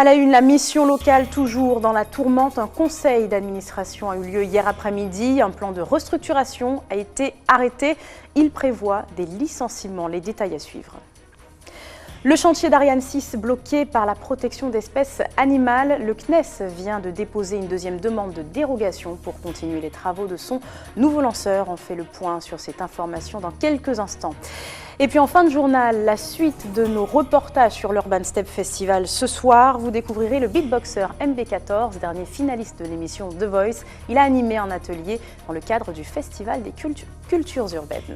À la une, la mission locale toujours dans la tourmente. Un conseil d'administration a eu lieu hier après-midi. Un plan de restructuration a été arrêté. Il prévoit des licenciements. Les détails à suivre. Le chantier d'Ariane 6 bloqué par la protection d'espèces animales. Le CNES vient de déposer une deuxième demande de dérogation pour continuer les travaux de son nouveau lanceur. On fait le point sur cette information dans quelques instants. Et puis en fin de journal, la suite de nos reportages sur l'Urban Step Festival. Ce soir, vous découvrirez le beatboxer MB14, dernier finaliste de l'émission The Voice. Il a animé un atelier dans le cadre du Festival des cultures urbaines.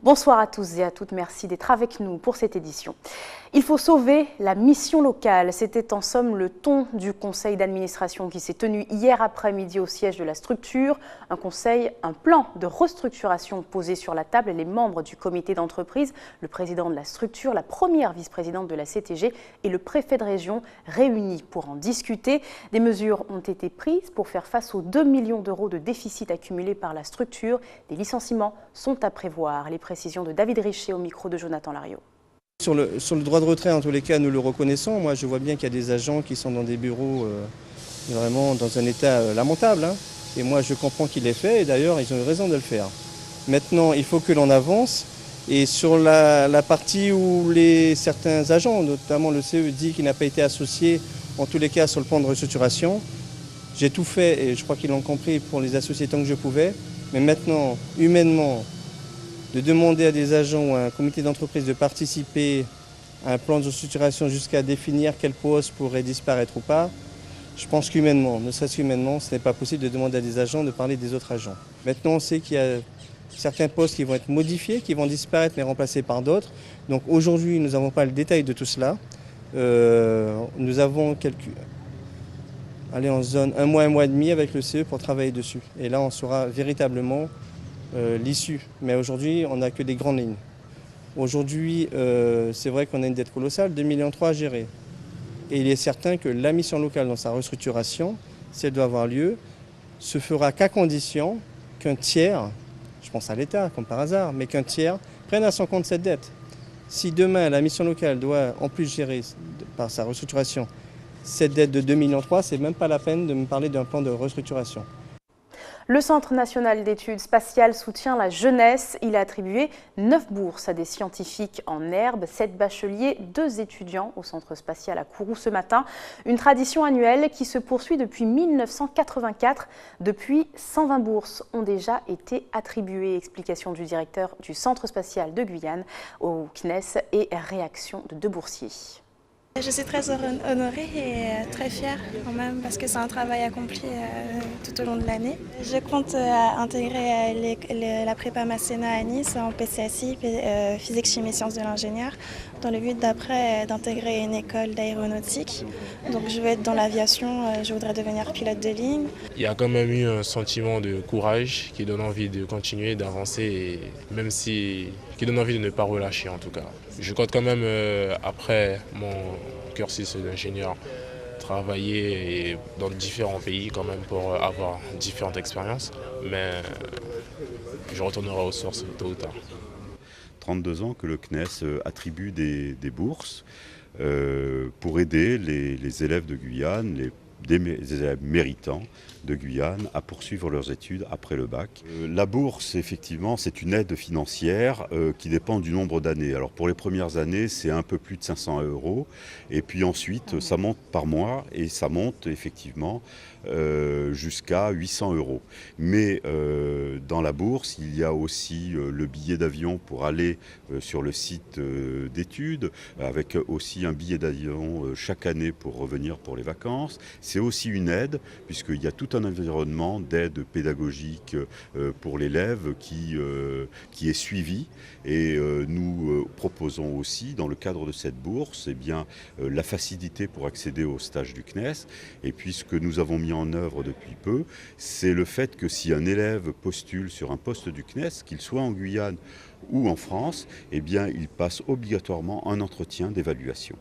Bonsoir à tous et à toutes, merci d'être avec nous pour cette édition. Il faut sauver la mission locale. C'était en somme le ton du conseil d'administration qui s'est tenu hier après-midi au siège de la structure. Un plan de restructuration posé sur la table. Les membres du comité d'entreprise, le président de la structure, la première vice-présidente de la CTG et le préfet de région réunis pour en discuter. Des mesures ont été prises pour faire face aux 2 millions d'euros de déficit accumulés par la structure. Des licenciements sont à prévoir. Les précisions de David Richer au micro de Jonathan Lariot. Sur le droit de retrait, en tous les cas, nous le reconnaissons. Moi, je vois bien qu'il y a des agents qui sont dans des bureaux vraiment dans un état lamentable. Et moi, je comprends qu'il l'ait fait. Et d'ailleurs, ils ont eu raison de le faire. Maintenant, il faut que l'on avance. Et sur la partie où certains agents, notamment le CE, dit qu'il n'a pas été associé, en tous les cas, sur le plan de restructuration, j'ai tout fait, et je crois qu'ils l'ont compris, pour les associer tant que je pouvais. Mais maintenant, humainement, de demander à des agents ou à un comité d'entreprise de participer à un plan de restructuration jusqu'à définir quel poste pourrait disparaître ou pas, je pense qu'humainement, ne serait-ce qu'humainement, ce n'est pas possible de demander à des agents de parler des autres agents. Maintenant, on sait qu'il y a certains postes qui vont être modifiés, qui vont disparaître mais remplacés par d'autres. Donc aujourd'hui, nous n'avons pas le détail de tout cela. Nous avons on se donne un mois et demi avec le CE pour travailler dessus. Et là, on saura véritablement l'issue. Mais aujourd'hui, on n'a que des grandes lignes. Aujourd'hui, c'est vrai qu'on a une dette colossale, 2,3 millions à gérer. Et il est certain que la mission locale dans sa restructuration, si elle doit avoir lieu, se fera qu'à condition qu'un tiers, je pense à l'État comme par hasard, mais qu'un tiers prenne à son compte cette dette. Si demain la mission locale doit en plus gérer par sa restructuration cette dette de 2,3 millions, c'est même pas la peine de me parler d'un plan de restructuration. Le Centre national d'études spatiales soutient la jeunesse. Il a attribué 9 bourses à des scientifiques en herbe, 7 bacheliers, 2 étudiants au Centre spatial à Kourou ce matin. Une tradition annuelle qui se poursuit depuis 1984. Depuis, 120 bourses ont déjà été attribuées. Explication du directeur du Centre spatial de Guyane au CNES et réaction de 2 boursiers. Je suis très honorée et très fière quand même parce que c'est un travail accompli tout au long de l'année. Je compte intégrer la prépa Masséna à Nice en PCSI, physique, chimie, sciences de l'ingénieur, dans le but d'après d'intégrer une école d'aéronautique. Donc je vais être dans l'aviation, je voudrais devenir pilote de ligne. Il y a quand même eu un sentiment de courage qui donne envie de continuer, d'avancer, et même si qui donne envie de ne pas relâcher en tout cas. Je compte quand même, après mon cursus d'ingénieur, travailler dans différents pays quand même pour avoir différentes expériences, mais je retournerai aux sources tôt ou tard. 32 ans que le CNES attribue des bourses pour aider les élèves de Guyane, des élèves méritants de Guyane à poursuivre leurs études après le bac. La bourse, effectivement, c'est une aide financière qui dépend du nombre d'années. Alors pour les premières années, c'est un peu plus de 500 €. Et puis ensuite, ça monte par mois et ça monte effectivement jusqu'à 800 €. Mais dans la bourse, il y a aussi le billet d'avion pour aller sur le site d'études, avec aussi un billet d'avion chaque année pour revenir pour les vacances. C'est aussi une aide, puisqu'il y a tout un environnement d'aide pédagogique pour l'élève qui est suivi. Et nous proposons aussi, dans le cadre de cette bourse, la facilité pour accéder au stage du CNES. Et puis ce que nous avons mis en œuvre depuis peu, c'est le fait que si un élève postule sur un poste du CNES, qu'il soit en Guyane ou en France, il passe obligatoirement un entretien d'évaluation.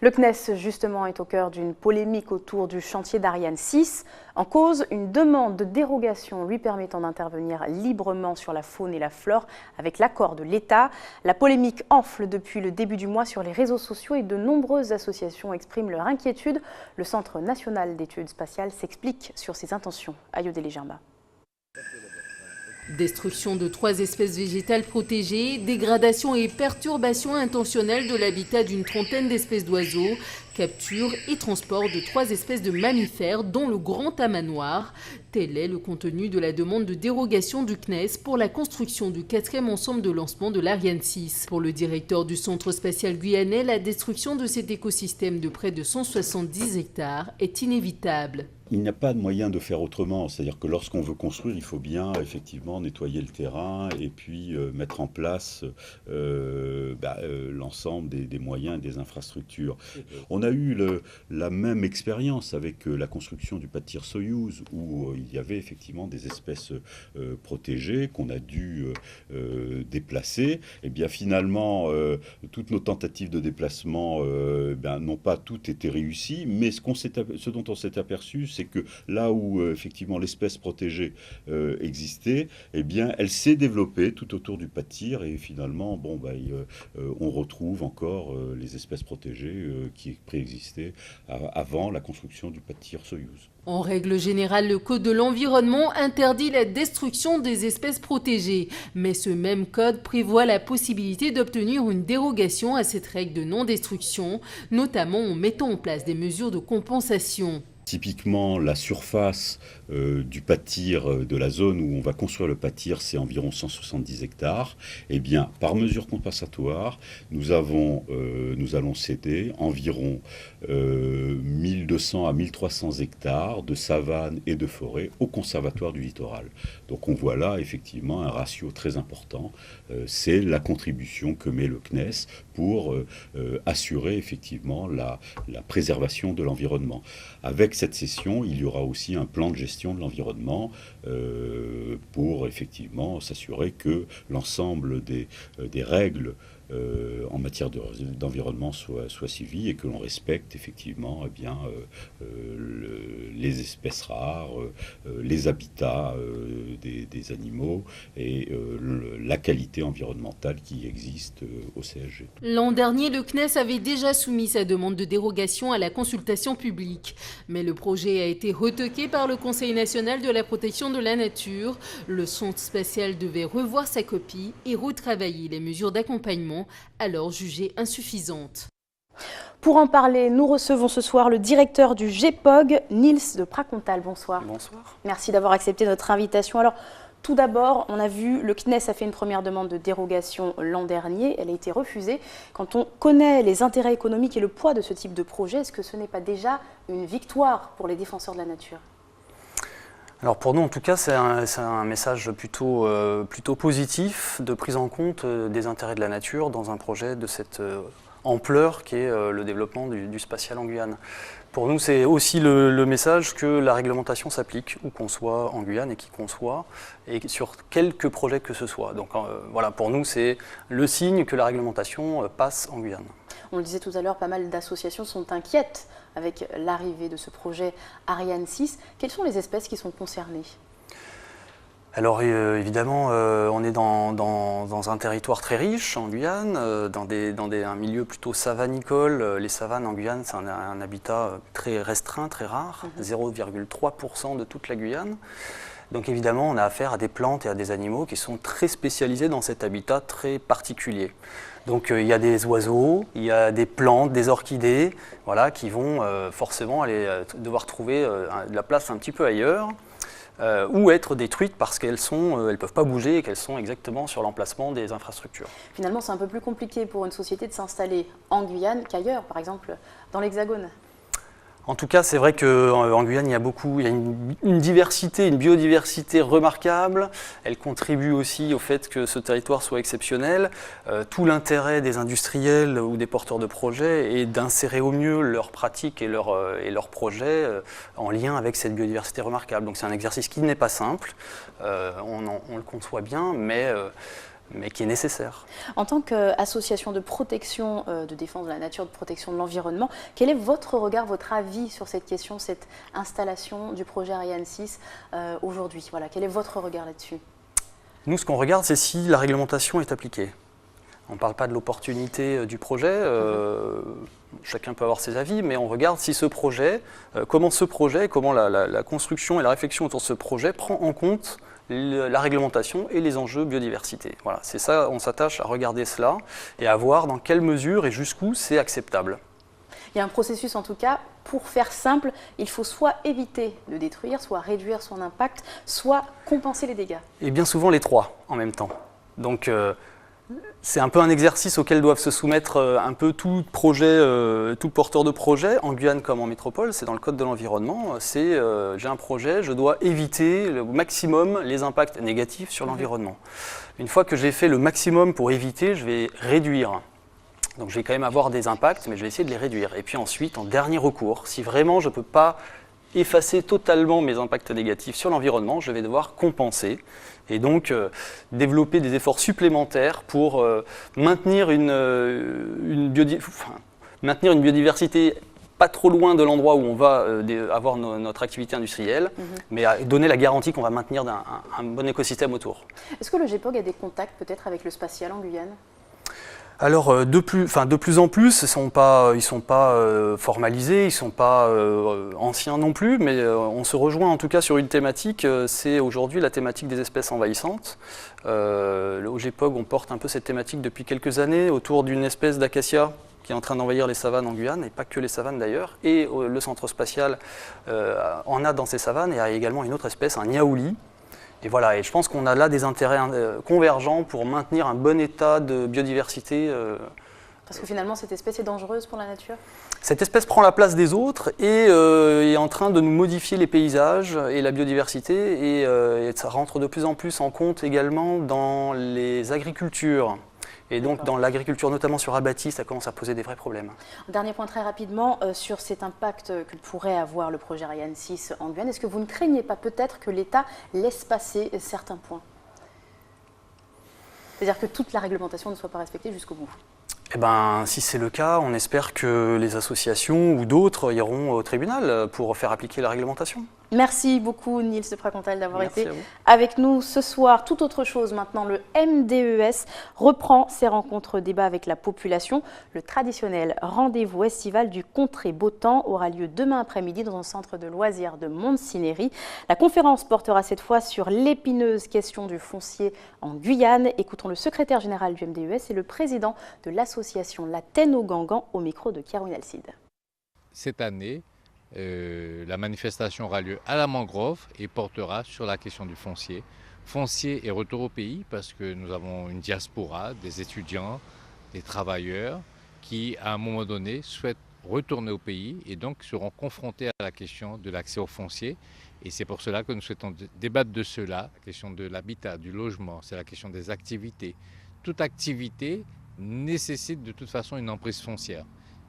Le CNES, justement, est au cœur d'une polémique autour du chantier d'Ariane 6. En cause, une demande de dérogation lui permettant d'intervenir librement sur la faune et la flore avec l'accord de l'État. La polémique enfle depuis le début du mois sur les réseaux sociaux et de nombreuses associations expriment leur inquiétude. Le Centre national d'études spatiales s'explique sur ses intentions. Ayodele Germa. Destruction de 3 espèces végétales protégées, dégradation et perturbation intentionnelle de l'habitat d'une trentaine d'espèces d'oiseaux, capture et transport de 3 espèces de mammifères, dont le grand tamanoir. Tel est le contenu de la demande de dérogation du CNES pour la construction du 4e ensemble de lancement de l'Ariane 6. Pour le directeur du Centre spatial guyanais, la destruction de cet écosystème de près de 170 hectares est inévitable. Il n'y a pas de moyen de faire autrement, c'est-à-dire que lorsqu'on veut construire, il faut bien effectivement nettoyer le terrain et puis mettre en place l'ensemble des moyens et des infrastructures. On a eu la même expérience avec la construction du Patir Soyouz, où il y avait effectivement des espèces protégées qu'on a dû déplacer. Et bien finalement, toutes nos tentatives de déplacement n'ont pas toutes été réussies, mais ce dont on s'est aperçu, c'est que là où effectivement l'espèce protégée existait, eh bien elle s'est développée tout autour du Patir et finalement on retrouve encore les espèces protégées qui préexistaient avant la construction du Patir Soyouz. En règle générale, le Code de l'environnement interdit la destruction des espèces protégées. Mais ce même code prévoit la possibilité d'obtenir une dérogation à cette règle de non-destruction, notamment en mettant en place des mesures de compensation. Typiquement, la surface du Patir, de la zone où on va construire le Patir, c'est environ 170 hectares. Eh bien, par mesure compensatoire, nous allons céder environ 1200 à 1300 hectares de savane et de forêt au Conservatoire du littoral. Donc on voit là effectivement un ratio très important. C'est la contribution que met le CNES pour assurer effectivement la préservation de l'environnement. Avec cette cession, il y aura aussi un plan de gestion de l'environnement pour effectivement s'assurer que l'ensemble des règles en matière d'environnement soit suivi et que l'on respecte effectivement les espèces rares, les habitats des animaux et la qualité environnementale qui existe au CSG. L'an dernier, le CNES avait déjà soumis sa demande de dérogation à la consultation publique. Mais le projet a été retoqué par le Conseil national de la protection de la nature. Le Centre spatial devait revoir sa copie et retravailler les mesures d'accompagnement alors jugées insuffisantes. Pour en parler, nous recevons ce soir le directeur du GEPOG, Niels de Pracontal. Bonsoir. Bonsoir. Merci d'avoir accepté notre invitation. Alors, tout d'abord, on a vu, le CNES a fait une première demande de dérogation l'an dernier. Elle a été refusée. Quand on connaît les intérêts économiques et le poids de ce type de projet, est-ce que ce n'est pas déjà une victoire pour les défenseurs de la nature ? Alors pour nous, en tout cas, c'est un message plutôt positif de prise en compte des intérêts de la nature dans un projet de cette ampleur qui est le développement du spatial en Guyane. Pour nous, c'est aussi le message que la réglementation s'applique, où qu'on soit en Guyane et qui qu'on soit, et sur quelques projets que ce soit. Donc voilà, pour nous, c'est le signe que la réglementation passe en Guyane. On le disait tout à l'heure, pas mal d'associations sont inquiètes avec l'arrivée de ce projet Ariane 6. Quelles sont les espèces qui sont concernées ? Alors évidemment, on est dans un territoire très riche en Guyane, dans un milieu plutôt savanicole. Les savanes en Guyane, c'est un habitat très restreint, très rare, 0,3% de toute la Guyane. Donc évidemment, on a affaire à des plantes et à des animaux qui sont très spécialisés dans cet habitat très particulier. Donc il y a des oiseaux, il y a des plantes, des orchidées, voilà, qui vont forcément devoir trouver de la place un petit peu ailleurs. Ou être détruites parce qu'elles ne peuvent pas bouger et qu'elles sont exactement sur l'emplacement des infrastructures. Finalement, c'est un peu plus compliqué pour une société de s'installer en Guyane qu'ailleurs, par exemple dans l'Hexagone. En tout cas, c'est vrai qu'en Guyane, il y a une diversité, une biodiversité remarquable. Elle contribue aussi au fait que ce territoire soit exceptionnel. Tout l'intérêt des industriels ou des porteurs de projets est d'insérer au mieux leurs pratiques et leurs projets en lien avec cette biodiversité remarquable. Donc c'est un exercice qui n'est pas simple, on le conçoit bien, mais mais qui est nécessaire. En tant qu'association de protection, de défense de la nature, de protection de l'environnement, quel est votre regard, votre avis sur cette question, cette installation du projet Ariane 6 aujourd'hui? Voilà, quel est votre regard là-dessus? Nous, ce qu'on regarde, c'est si la réglementation est appliquée. On ne parle pas de l'opportunité du projet, chacun peut avoir ses avis, mais on regarde si ce projet, comment la construction et la réflexion autour de ce projet prend en compte la réglementation et les enjeux biodiversité. Voilà, c'est ça, on s'attache à regarder cela et à voir dans quelle mesure et jusqu'où c'est acceptable. Il y a un processus en tout cas, pour faire simple, il faut soit éviter de détruire, soit réduire son impact, soit compenser les dégâts. Et bien souvent les trois en même temps. Donc c'est un peu un exercice auquel doivent se soumettre un peu tout porteur de projet, en Guyane comme en métropole, c'est dans le code de l'environnement, c'est j'ai un projet, je dois éviter au maximum les impacts négatifs sur l'environnement. Une fois que j'ai fait le maximum pour éviter, je vais réduire. Donc je vais quand même avoir des impacts, mais je vais essayer de les réduire. Et puis ensuite, en dernier recours, si vraiment je ne peux pas effacer totalement mes impacts négatifs sur l'environnement, je vais devoir compenser et donc développer des efforts supplémentaires pour maintenir une biodiversité pas trop loin de l'endroit où on va avoir notre activité industrielle, mais donner la garantie qu'on va maintenir un bon écosystème autour. Est-ce que le GEPOG a des contacts peut-être avec le spatial en Guyane ? Alors de plus en plus, ils sont pas formalisés, ils ne sont pas anciens non plus, mais on se rejoint en tout cas sur une thématique, c'est aujourd'hui la thématique des espèces envahissantes. Au GEPOG, on porte un peu cette thématique depuis quelques années autour d'une espèce d'acacia qui est en train d'envahir les savanes en Guyane, et pas que les savanes d'ailleurs, et le centre spatial en a dans ces savanes, et a également une autre espèce, un niaouli. Et voilà, et je pense qu'on a là des intérêts convergents pour maintenir un bon état de biodiversité. Parce que finalement, cette espèce est dangereuse pour la nature ? Cette espèce prend la place des autres et est en train de nous modifier les paysages et la biodiversité, et ça rentre de plus en plus en compte également dans les agricultures. Et donc dans l'agriculture, notamment sur abatis, ça commence à poser des vrais problèmes. Dernier point très rapidement, sur cet impact que pourrait avoir le projet Ariane 6 en Guyane, est-ce que vous ne craignez pas peut-être que l'État laisse passer certains points ? C'est-à-dire que toute la réglementation ne soit pas respectée jusqu'au bout ? Eh ben, si c'est le cas, on espère que les associations ou d'autres iront au tribunal pour faire appliquer la réglementation. Merci beaucoup Niels de Pracontal d'avoir été avec nous ce soir. Tout autre chose maintenant, le MDES reprend ses rencontres débats avec la population. Le traditionnel rendez-vous estival du Contrée Beau Temps aura lieu demain après-midi dans un centre de loisirs de Montsinéry. La conférence portera cette fois sur l'épineuse question du foncier en Guyane. Écoutons le secrétaire général du MDES et le président de l'association La Tène au Gangan au micro de Caroline Alcide. Cette année, la manifestation aura lieu à la Mangrove et portera sur la question du foncier. Foncier et retour au pays parce que nous avons une diaspora, des étudiants, des travailleurs qui à un moment donné souhaitent retourner au pays et donc seront confrontés à la question de l'accès au foncier. Et c'est pour cela que nous souhaitons débattre de cela, la question de l'habitat, du logement, c'est la question des activités. Toute activité nécessite de toute façon une emprise foncière,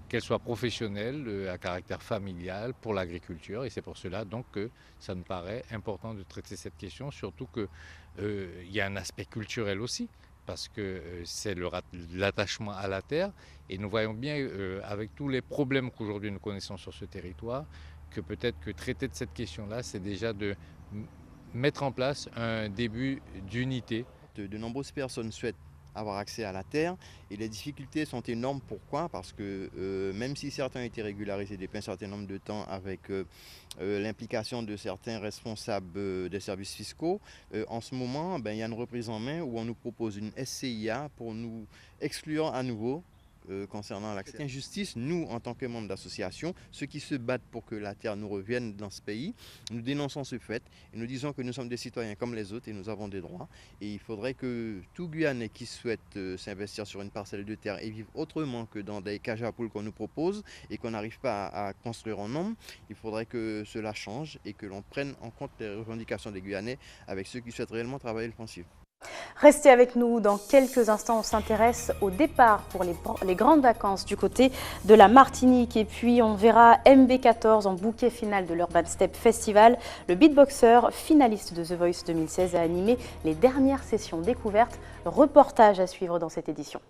qu'elle soit professionnelle, à caractère familial, pour l'agriculture. Et c'est pour cela donc que ça nous paraît important de traiter cette question, surtout qu'il y a un aspect culturel aussi, parce que c'est l'attachement à la terre. Et nous voyons bien, avec tous les problèmes qu'aujourd'hui nous connaissons sur ce territoire, que peut-être que traiter de cette question-là, c'est déjà de mettre en place un début d'unité. De nombreuses personnes souhaitent avoir accès à la terre et les difficultés sont énormes. Pourquoi ? Parce que même si certains ont été régularisés depuis un certain nombre de temps avec l'implication de certains responsables des services fiscaux, en ce moment il y a une reprise en main où on nous propose une SCIA pour nous exclure à nouveau concernant l'accès. Cette injustice, nous, en tant que membres d'association, ceux qui se battent pour que la terre nous revienne dans ce pays, nous dénonçons ce fait et nous disons que nous sommes des citoyens comme les autres et nous avons des droits. Et il faudrait que tout Guyanais qui souhaite s'investir sur une parcelle de terre et vivre autrement que dans des cages à poules qu'on nous propose et qu'on n'arrive pas à construire en nombre, il faudrait que cela change et que l'on prenne en compte les revendications des Guyanais avec ceux qui souhaitent réellement travailler le foncier. Restez avec nous, dans quelques instants on s'intéresse au départ pour les grandes vacances du côté de la Martinique et puis on verra MB14 en bouquet final de l'Urban Step Festival. Le beatboxer, finaliste de The Voice 2016, a animé les dernières sessions découvertes. Reportage à suivre dans cette édition.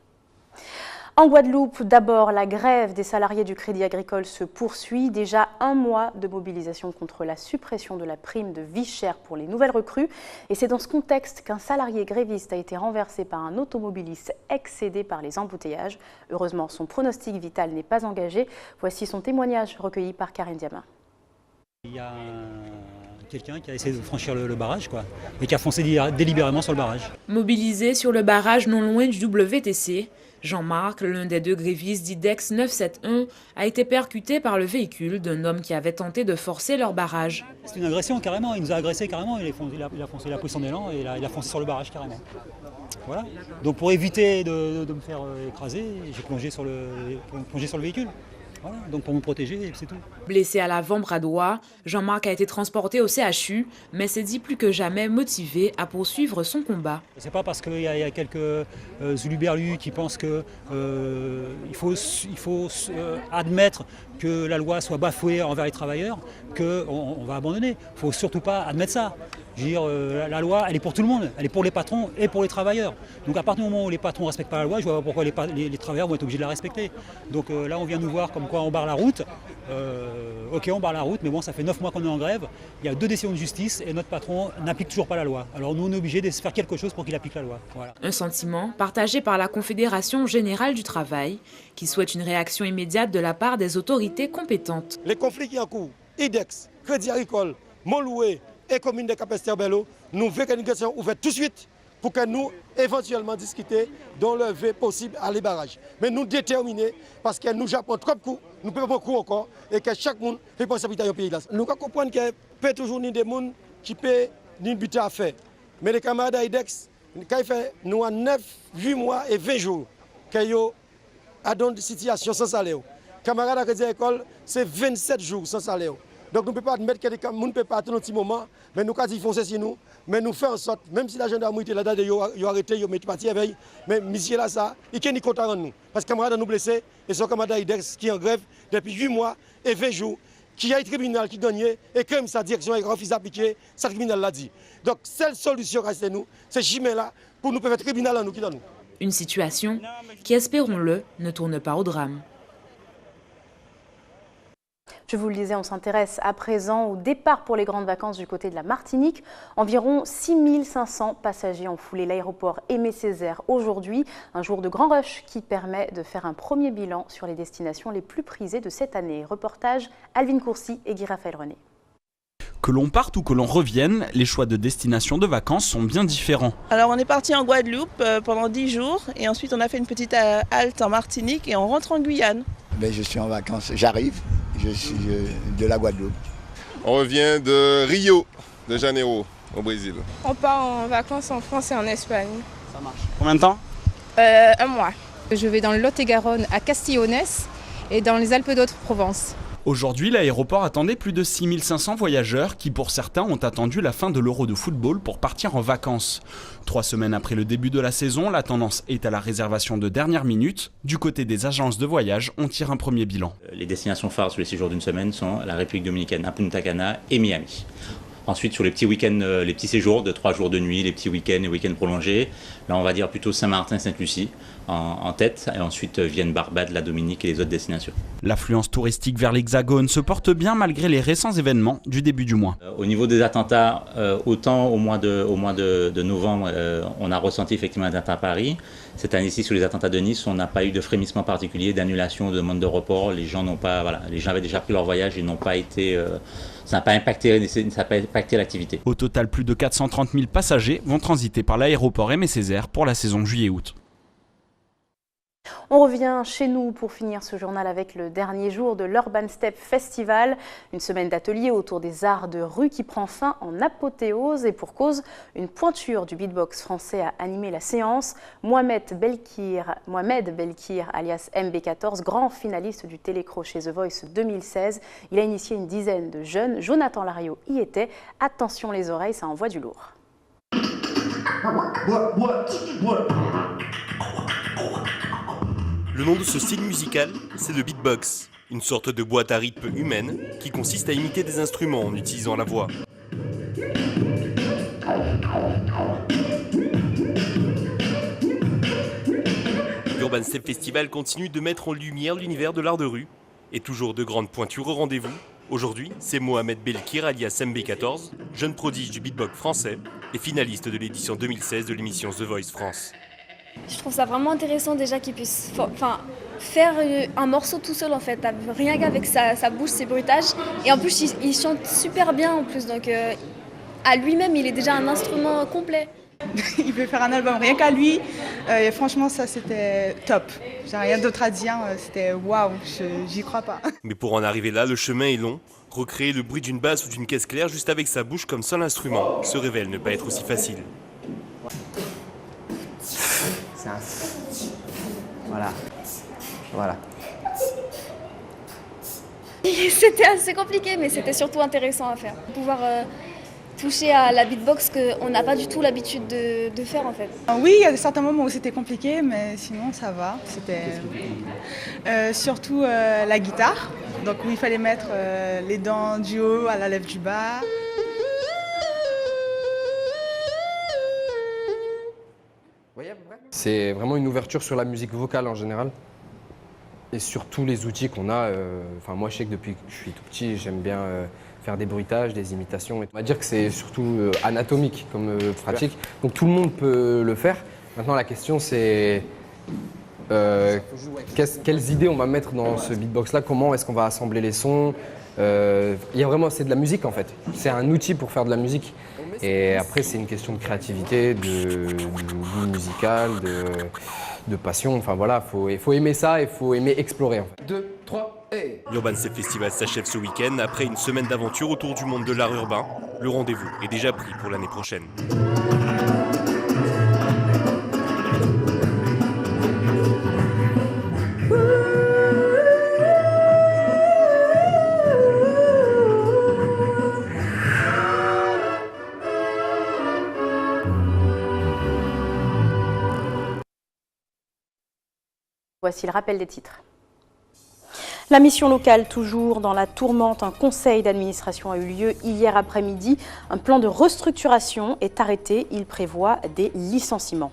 En Guadeloupe, d'abord, la grève des salariés du Crédit Agricole se poursuit. Déjà un mois de mobilisation contre la suppression de la prime de vie chère pour les nouvelles recrues. Et c'est dans ce contexte qu'un salarié gréviste a été renversé par un automobiliste excédé par les embouteillages. Heureusement, son pronostic vital n'est pas engagé. Voici son témoignage recueilli par Karine Diama. Il y a quelqu'un qui a essayé de franchir le barrage et qui a foncé délibérément sur le barrage. Mobilisé sur le barrage non loin du WTC, Jean-Marc, l'un des deux grévistes d'IDEX 971, a été percuté par le véhicule d'un homme qui avait tenté de forcer leur barrage. C'est une agression carrément, il nous a agressé carrément, il a pris son élan et il a foncé sur le barrage carrément. Voilà. Donc pour éviter de me faire écraser, j'ai plongé sur le véhicule. Voilà, donc pour me protéger, c'est tout. Blessé à l'avant-bras droit, Jean-Marc a été transporté au CHU, mais s'est dit plus que jamais motivé à poursuivre son combat. C'est pas parce qu'il y a quelques uluberlus qui pensent qu'il faut admettre que la loi soit bafouée envers les travailleurs qu'on va abandonner. Il ne faut surtout pas admettre ça. Je veux dire, la loi, elle est pour tout le monde, elle est pour les patrons et pour les travailleurs. Donc à partir du moment où les patrons ne respectent pas la loi, je ne vois pas pourquoi les travailleurs vont être obligés de la respecter. Donc là, on vient nous voir comme quoi on barre la route. Ok, on barre la route, mais bon, ça fait 9 mois qu'on est en grève. Il y a 2 décisions de justice et notre patron n'applique toujours pas la loi. Alors nous, on est obligés de faire quelque chose pour qu'il applique la loi. Voilà. Un sentiment partagé par la Confédération Générale du Travail, qui souhaite une réaction immédiate de la part des autorités compétentes. Les conflits qui en cours, IDEX, Crédit Agricole, Montloué et Commune de Capesterre-Bello, nous voulons une question ouverte tout de suite pour que nous, éventuellement, discuter d'enlever possible à les barrages. Mais nous déterminés, parce que nous Japon trop de coups, nous pouvons beaucoup encore, et que chaque monde fait responsabilité au pays. Nous comprenons qu'il y a toujours des gens qui paient ni but à faire. Mais les camarades d'IDEX, quand ils font nous en 9, 8 mois et 20 jours, qu'ils ont dans des situations sans salaire. Les camarades à Crédit Agricole, c'est 27 jours sans salaire. Donc nous ne pouvons pas admettre que les gens ne peuvent pas attendre un petit moment, mais nous, quand ils font ceci, nous, mais nous faisons en sorte, même si la gendarmerie était là-dedans, ils ont arrêté, ils ont mis parti avec, mais monsieur là, ça, il n'est pas content de nous. Parce que les camarades nous blessés, et son camarade IDEX qui est en grève depuis 8 mois et 20 jours, qui a un tribunal qui gagne, et comme sa direction est refusée d'appliquer, ce tribunal l'a dit. Donc, seule solution reste nous, c'est Chimé là, pour nous faire un tribunal à nous qui donne nous. Une situation qui, espérons-le, ne tourne pas au drame. Je vous le disais, on s'intéresse à présent au départ pour les grandes vacances du côté de la Martinique. Environ 6500 passagers ont foulé l'aéroport Aimé Césaire aujourd'hui. Un jour de grand rush qui permet de faire un premier bilan sur les destinations les plus prisées de cette année. Reportage Alvin Courcy et Guy-Raphaël René. Que l'on parte ou que l'on revienne, les choix de destination de vacances sont bien différents. Alors on est parti en Guadeloupe pendant 10 jours et ensuite on a fait une petite halte en Martinique et on rentre en Guyane. Je suis en vacances, j'arrive, je suis de la Guadeloupe. On revient de Rio de Janeiro au Brésil. On part en vacances en France et en Espagne. Ça marche. Combien de temps ? 1 mois. Je vais dans le Lot-et-Garonne à Castillonnès et dans les Alpes d'Haute-Provence. Aujourd'hui, l'aéroport attendait plus de 6500 voyageurs qui, pour certains, ont attendu la fin de l'Euro de football pour partir en vacances. 3 semaines après le début de la saison, la tendance est à la réservation de dernière minute. Du côté des agences de voyage, on tire un premier bilan. Les destinations phares sur les séjours d'une semaine sont la République dominicaine à Punta Cana et Miami. Ensuite, sur les petits week-ends, les petits séjours de 3 jours de nuit, les petits week-ends et week-ends prolongés, là on va dire plutôt Saint-Martin, Sainte-Lucie en tête, et ensuite viennent Barbade, la Dominique et les autres destinations. L'affluence touristique vers l'Hexagone se porte bien malgré les récents événements du début du mois. Au niveau des attentats, autant au mois de novembre, on a ressenti effectivement un attentat à Paris. Cette année-ci, sur les attentats de Nice, on n'a pas eu de frémissement particulier, d'annulation, de demande de report. Les gens avaient déjà pris leur voyage et n'ont pas été... Ça n'a pas impacté l'activité. Au total, plus de 430 000 passagers vont transiter par l'aéroport Aimé Césaire pour la saison juillet-août. On revient chez nous pour finir ce journal avec le dernier jour de l'Urban Step Festival. Une semaine d'ateliers autour des arts de rue qui prend fin en apothéose et pour cause, une pointure du beatbox français a animé la séance. Mohamed Belkir alias MB14, grand finaliste du télécrochet The Voice 2016. Il a initié une dizaine de jeunes. Jonathan Lariot y était. Attention les oreilles, ça envoie du lourd. Le nom de ce style musical, c'est le beatbox, une sorte de boîte à rythme humaine qui consiste à imiter des instruments en utilisant la voix. L'Urban Step Festival continue de mettre en lumière l'univers de l'art de rue et toujours de grandes pointures au rendez-vous. Aujourd'hui, c'est Mohamed Belkir alias MB14, jeune prodige du beatbox français et finaliste de l'édition 2016 de l'émission The Voice France. Je trouve ça vraiment intéressant déjà qu'il puisse faire un morceau tout seul en fait, rien qu'avec sa bouche, ses bruitages. Et en plus, il chante super bien en plus, donc à lui-même, il est déjà un instrument complet. Il peut faire un album rien qu'à lui, et franchement ça c'était top. J'ai rien d'autre à dire, c'était waouh, j'y crois pas. Mais pour en arriver là, le chemin est long. Recréer le bruit d'une basse ou d'une caisse claire juste avec sa bouche comme seul instrument se révèle ne pas être aussi facile. C'est un... Voilà. Voilà. C'était assez compliqué, mais c'était surtout intéressant à faire. Pouvoir toucher à la beatbox qu'on n'a pas du tout l'habitude de faire en fait. Oui, il y a certains moments où c'était compliqué, mais sinon ça va. C'était surtout la guitare, donc où il fallait mettre les dents du haut à la lèvre du bas. C'est vraiment une ouverture sur la musique vocale en général et sur tous les outils qu'on a. Enfin, moi, je sais que depuis que je suis tout petit, j'aime bien faire des bruitages, des imitations. On va dire que c'est surtout anatomique comme pratique, donc tout le monde peut le faire. Maintenant, la question, c'est quelles idées on va mettre dans ce beatbox-là, comment est-ce qu'on va assembler les sons. Il y a vraiment, c'est de la musique en fait. C'est un outil pour faire de la musique. Et après, c'est une question de créativité, de goût musical, de passion. Enfin voilà, il faut aimer ça et il faut aimer explorer. En fait. 2, 3, et... L'Urban Step Festival s'achève ce week-end. Après une semaine d'aventure autour du monde de l'art urbain, le rendez-vous est déjà pris pour l'année prochaine. Voici le rappel des titres. La mission locale, toujours dans la tourmente, un conseil d'administration a eu lieu hier après-midi. Un plan de restructuration est arrêté, il prévoit des licenciements.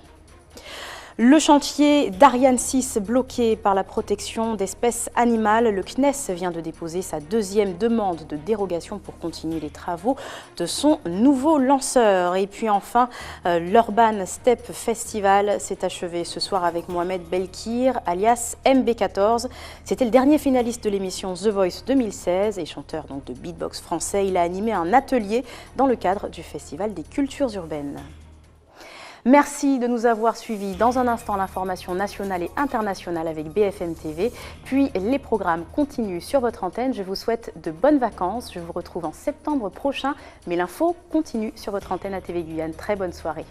Le chantier d'Ariane 6 bloqué par la protection d'espèces animales, le CNES vient de déposer sa deuxième demande de dérogation pour continuer les travaux de son nouveau lanceur. Et puis enfin, l'Urban Step Festival s'est achevé ce soir avec Mohamed Belkir, alias MB14. C'était le dernier finaliste de l'émission The Voice 2016 et chanteur donc de beatbox français. Il a animé un atelier dans le cadre du Festival des cultures urbaines. Merci de nous avoir suivis. Dans un instant, l'information nationale et internationale avec BFM TV. Puis les programmes continuent sur votre antenne. Je vous souhaite de bonnes vacances. Je vous retrouve en septembre prochain. Mais l'info continue sur votre antenne à TV Guyane. Très bonne soirée.